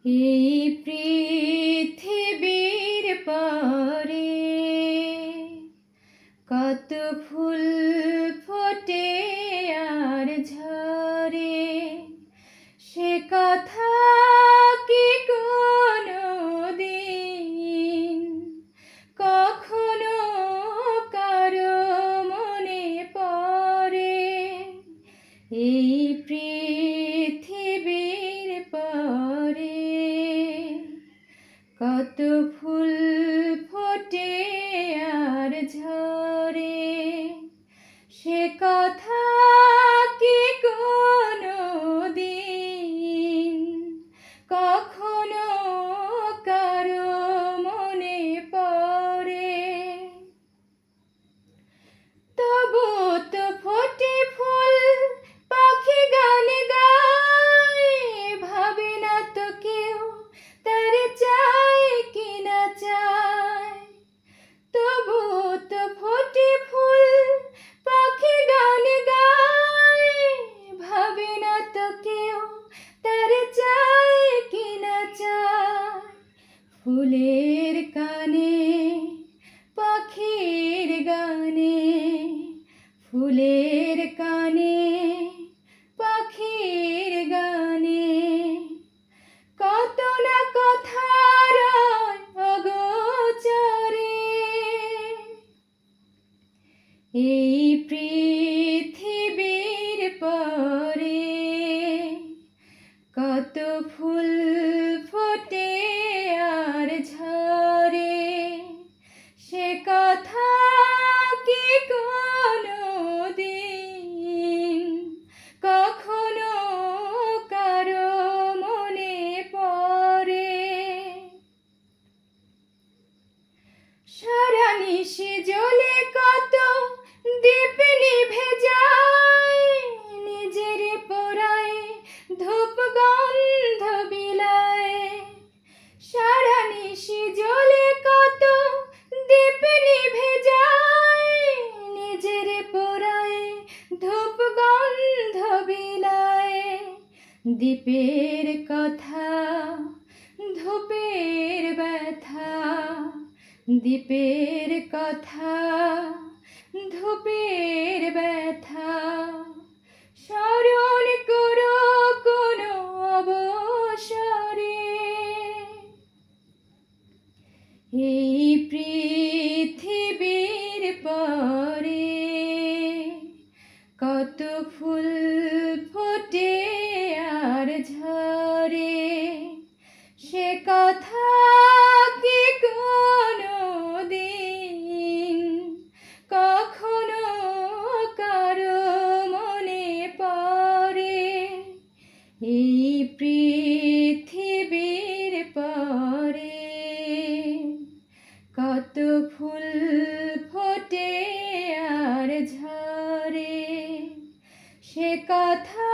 এই পৃথিবীর পরে কত ফুল ফোটে আর ঝরে, সে কথা কি কোনোদিন কখনো কারো মনে পড়ে? এই পৃথিবীর পরে কত ফুল ফোটে আর ঝরে, সে কথা কি কোনোদিন কখনো কারো মনে পড়ে? তবু তো ফোটে ফুল, পাখি গান গায়, ভাবে না তো কেউ তার চায় কি না চায়। তবু তো ফোটে ফুল, পাখি গান গায়, ভাবে না তো কেউ তার চায় কি না চায়। ফুলের কানে পাখির গানে, ফুলের কানে পাখির গানে কত না কথা রয় অগোচরে। এই পৃথিবীর পরে কত ফুল ফোটে আর ঝরে, সে কথা কি কোনোদিন কখনো কারো মনে পড়ে? সারা নিশি জ্বলে কত দীপ নিভে যায়, নিজের পোড়ায় ধূপ গন্ধ বিলায়। সারা নিশি জ্বলে কত দীপ নিভে যায়, নিজের পোড়ায় ধূপ গন্ধ বিলায়। দীপের কথা ধূপের ব্যথা, দীপের কথা ধূপের ব্যথা স্মরণ করো কোনো অবসরে। এই পৃথিবীর পরে কত ফুল ফোটে আর ঝরে, সে কথা কি কোনোদিন কখনো কারো মনে পড়ে? এই পৃথিবীর পরে কত ফুল ফোটে আর ঝরে, সে কথা